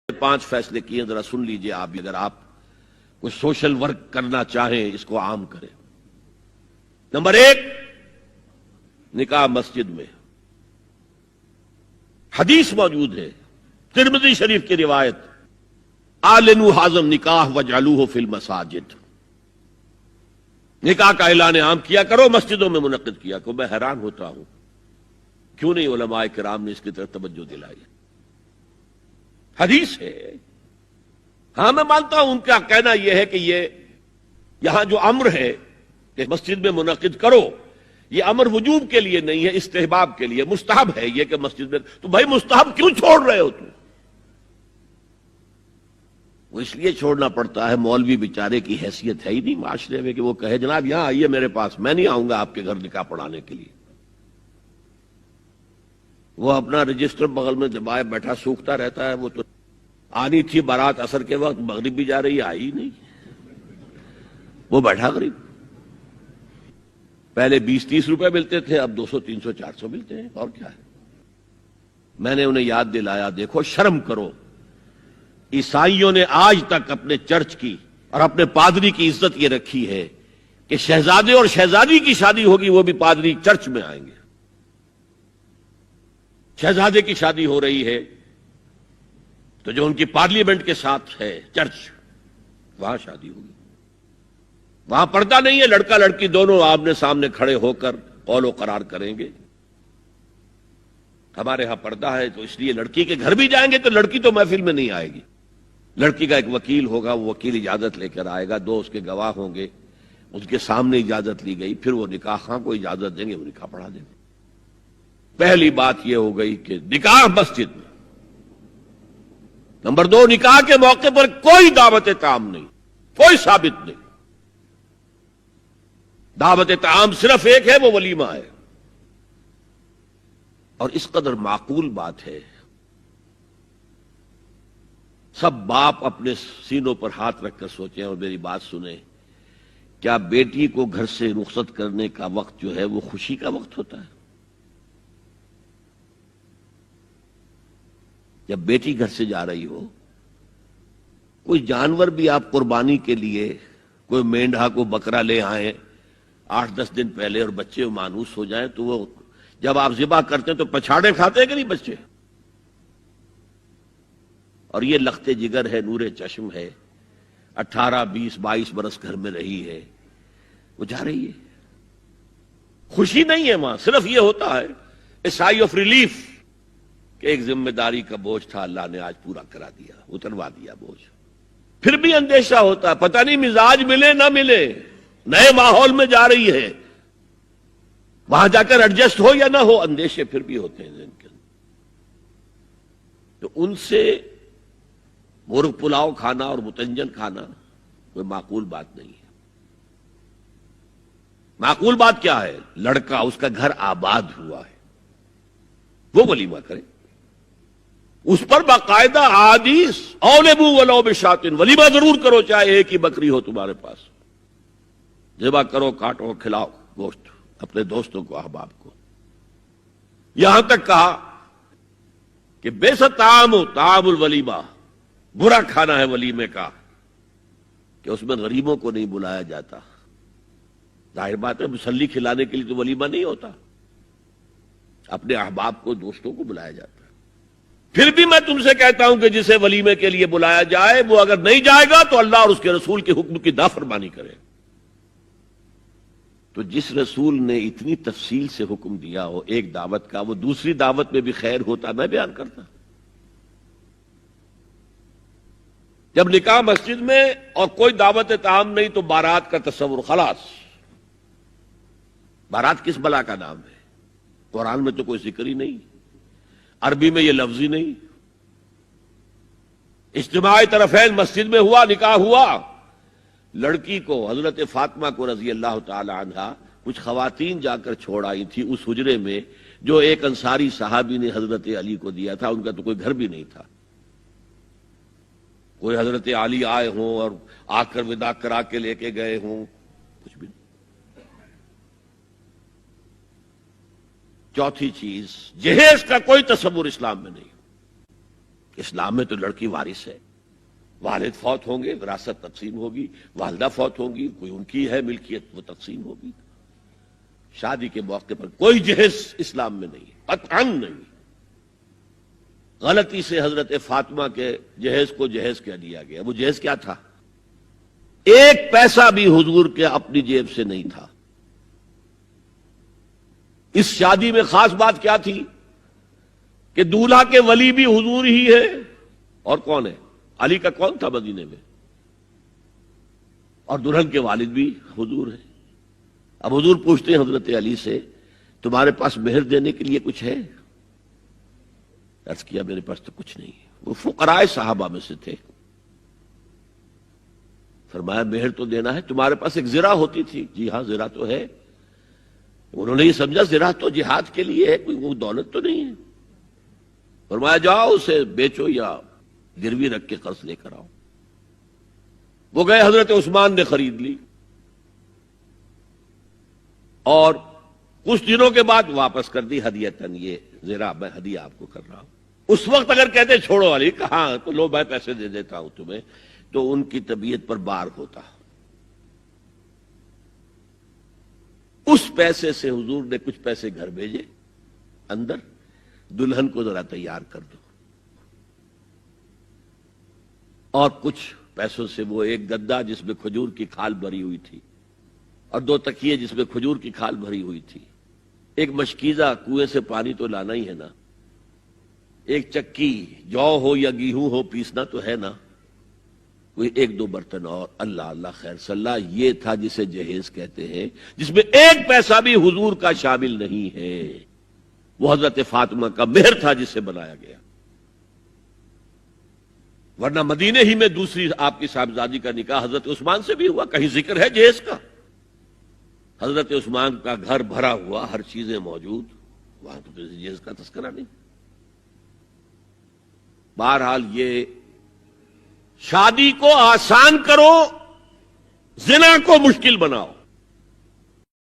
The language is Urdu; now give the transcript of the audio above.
5 فیصلے کیے، ذرا سن لیجئے آپ بھی، اگر آپ کوئی سوشل ورک کرنا چاہیں اس کو عام کریں۔ نمبر 1، نکاح مسجد میں۔ حدیث موجود ہے، ترمذی شریف کی روایت، اعلنوا ھذا النکاح واجعلوہ فی المساجد، نکاح کا اعلان عام کیا کرو، مسجدوں میں منعقد کیا کرو۔ میں حیران ہوتا ہوں کیوں نہیں علماء کرام نے اس کی طرف توجہ دلائی۔ حدیث ہے، ہاں میں مانتا ہوں ان کا کہنا یہ ہے کہ یہ یہاں جو امر ہے کہ مسجد میں منعقد کرو، یہ امر وجوب کے لیے نہیں ہے، استحباب کے لیے، مستحب ہے یہ کہ مسجد میں۔ تو بھائی مستحب کیوں چھوڑ رہے ہو تم؟ وہ اس لیے چھوڑنا پڑتا ہے، مولوی بیچارے کی حیثیت ہے ہی نہیں معاشرے میں کہ وہ کہے جناب یہاں آئیے میرے پاس، میں نہیں آؤں گا آپ کے گھر نکاح پڑھانے کے لیے۔ وہ اپنا رجسٹر بغل میں دبائے بیٹھا سوکھتا رہتا ہے۔ وہ تو آنی تھی بارات عصر کے وقت، مغرب بھی جا رہی ہے، آئی نہیں، وہ بیٹھا غریب۔ پہلے 20-30 روپے ملتے تھے، اب 200 300 400 ملتے ہیں، اور کیا ہے۔ میں نے انہیں یاد دلایا، دیکھو شرم کرو، عیسائیوں نے آج تک اپنے چرچ کی اور اپنے پادری کی عزت یہ رکھی ہے کہ شہزادے اور شہزادی کی شادی ہوگی وہ بھی پادری چرچ میں آئیں گے۔ شہزادے کی شادی ہو رہی ہے تو جو ان کی پارلیمنٹ کے ساتھ ہے چرچ، وہاں شادی ہوگی۔ وہاں پردہ نہیں ہے، لڑکا لڑکی دونوں آمنے سامنے کھڑے ہو کر قول و قرار کریں گے۔ ہمارے ہاں پردہ ہے تو اس لیے لڑکی کے گھر بھی جائیں گے تو لڑکی تو محفل میں نہیں آئے گی، لڑکی کا ایک وکیل ہوگا، وہ وکیل اجازت لے کر آئے گا، 2 اس کے گواہ ہوں گے، اس کے سامنے اجازت لی گئی، پھر وہ نکاح خواہ کو اجازت دیں گے، وہ نکاح پڑھا دیں گے۔ پہلی بات یہ ہو گئی کہ نکاح مسجد میں۔ نمبر 2، نکاح کے موقع پر کوئی دعوت طعام نہیں، کوئی ثابت نہیں۔ دعوت طعام صرف ایک ہے، وہ ولیمہ ہے، اور اس قدر معقول بات ہے۔ سب باپ اپنے سینوں پر ہاتھ رکھ کر سوچیں اور میری بات سنیں، کیا بیٹی کو گھر سے رخصت کرنے کا وقت جو ہے وہ خوشی کا وقت ہوتا ہے؟ جب بیٹی گھر سے جا رہی ہو، کوئی جانور بھی آپ قربانی کے لیے، کوئی مینڈھا کو بکرا لے آئیں 8-10 دن پہلے اور بچے مانوس ہو جائیں تو وہ جب آپ ذبح کرتے ہیں تو پچھاڑے کھاتے ہیں کہ نہیں بچے؟ اور یہ لخت جگر ہے، نور چشم ہے، 18 20 22 برس گھر میں رہی ہے، وہ جا رہی ہے، خوشی نہیں ہے وہاں، صرف یہ ہوتا ہے اے سائی آف ریلیف کہ ایک ذمہ داری کا بوجھ تھا، اللہ نے آج پورا کرا دیا، اتروا دیا بوجھ۔ پھر بھی اندیشہ ہوتا ہے، پتہ نہیں مزاج ملے نہ ملے، نئے ماحول میں جا رہی ہے، وہاں جا کر ایڈجسٹ ہو یا نہ ہو، اندیشے پھر بھی ہوتے ہیں ذہن کے اندر۔ تو ان سے مرغ پلاؤ کھانا اور متنجن کھانا کوئی معقول بات نہیں ہے۔ معقول بات کیا ہے؟ لڑکا، اس کا گھر آباد ہوا ہے، وہ ولیمہ کرے، اس پر باقاعدہ احادیث اولبوا ولو بشاۃ، ولیمہ ضرور کرو چاہے ایک ہی بکری ہو تمہارے پاس، ذبح کرو، کاٹو، کھلاؤ گوشت اپنے دوستوں کو، احباب کو۔ یہاں تک کہا کہ بئس طعام طعام الولیمہ، برا کھانا ہے ولیمے کا کہ اس میں غریبوں کو نہیں بلایا جاتا۔ ظاہر بات ہے مسلی کھلانے کے لیے تو ولیمہ نہیں ہوتا، اپنے احباب کو، دوستوں کو بلایا جاتا ہے۔ پھر بھی میں تم سے کہتا ہوں کہ جسے ولیمے کے لیے بلایا جائے وہ اگر نہیں جائے گا تو اللہ اور اس کے رسول کے حکم کی نافرمانی کرے۔ تو جس رسول نے اتنی تفصیل سے حکم دیا ہو ایک دعوت کا، وہ دوسری دعوت میں بھی خیر ہوتا میں بیان کرتا۔ جب نکاح مسجد میں اور کوئی دعوت طعام نہیں تو بارات کا تصور خلاص۔ بارات کس بلا کا نام ہے؟ قرآن میں تو کوئی ذکر ہی نہیں، عربی میں یہ لفظ ہی نہیں۔ اجتماع طرفین مسجد میں ہوا، نکاح ہوا، لڑکی کو، حضرت فاطمہ کو رضی اللہ تعالی عنہا، کچھ خواتین جا کر چھوڑ آئی تھی اس حجرے میں جو ایک انصاری صحابی نے حضرت علی کو دیا تھا، ان کا تو کوئی گھر بھی نہیں تھا۔ کوئی حضرت علی آئے ہوں اور آ کر وداع کرا کے لے کے گئے ہوں، کچھ بھی نہیں۔ چوتھی چیز، جہیز کا کوئی تصور اسلام میں نہیں۔ اسلام میں تو لڑکی وارث ہے، والد فوت ہوں گے وراثت تقسیم ہوگی، والدہ فوت ہوں گی کوئی ان کی ہے ملکیت وہ تقسیم ہوگی۔ شادی کے موقع پر کوئی جہیز اسلام میں نہیں ہے، قطعاً نہیں۔ غلطی سے حضرت فاطمہ کے جہیز کو جہیز کہہ دیا گیا۔ وہ جہیز کیا تھا؟ ایک پیسہ بھی حضور کے اپنی جیب سے نہیں تھا۔ اس شادی میں خاص بات کیا تھی کہ دولہا کے ولی بھی حضور ہی ہے، اور کون ہے؟ علی کا کون تھا مدینے میں؟ اور دلہن کے والد بھی حضور ہے۔ اب حضور پوچھتے ہیں حضرت علی سے، تمہارے پاس مہر دینے کے لیے کچھ ہے؟ عرض کیا میرے پاس تو کچھ نہیں ہے۔ وہ فقراء صحابہ میں سے تھے۔ فرمایا مہر تو دینا ہے، تمہارے پاس ایک زرہ ہوتی تھی؟ جی ہاں زرہ تو ہے۔ انہوں نے یہ سمجھا زرہ تو جہاد کے لیے ہے، کوئی وہ دولت تو نہیں ہے۔ فرمایا جاؤ اسے بیچو یا گروی رکھ کے قرض لے کر آؤ۔ وہ گئے، حضرت عثمان نے خرید لی، اور کچھ دنوں کے بعد واپس کر دی ہدیتاً، یہ زرہ میں ہدیہ آپ کو کر رہا ہوں۔ اس وقت اگر کہتے چھوڑو علی، کہاں تو لو میں پیسے دے دیتا ہوں تمہیں، تو ان کی طبیعت پر بار ہوتا۔ اس پیسے سے حضور نے کچھ پیسے گھر بھیجے اندر، دلہن کو ذرا تیار کر دو، اور کچھ پیسوں سے وہ ایک گدا جس میں کھجور کی کھال بھری ہوئی تھی، اور 2 تکیے جس میں کھجور کی کھال بھری ہوئی تھی، ایک مشکیزہ کنویں سے پانی تو لانا ہی ہے نا، ایک چکی جو ہو یا گیہوں ہو پیسنا تو ہے نا، کوئی 1-2 برتن اور، اللہ اللہ خیر صلی اللہ، یہ تھا جسے جہیز کہتے ہیں، جس میں ایک پیسہ بھی حضور کا شامل نہیں ہے۔ وہ حضرت فاطمہ کا مہر تھا جسے بنایا گیا، ورنہ مدینے ہی میں دوسری آپ کی صاحبزادی کا نکاح حضرت عثمان سے بھی ہوا، کہیں ذکر ہے جہیز کا؟ حضرت عثمان کا گھر بھرا ہوا، ہر چیزیں موجود، وہاں تو کسی جہیز کا تذکرہ نہیں۔ بہرحال یہ شادی کو آسان کرو، زنا کو مشکل بناؤ۔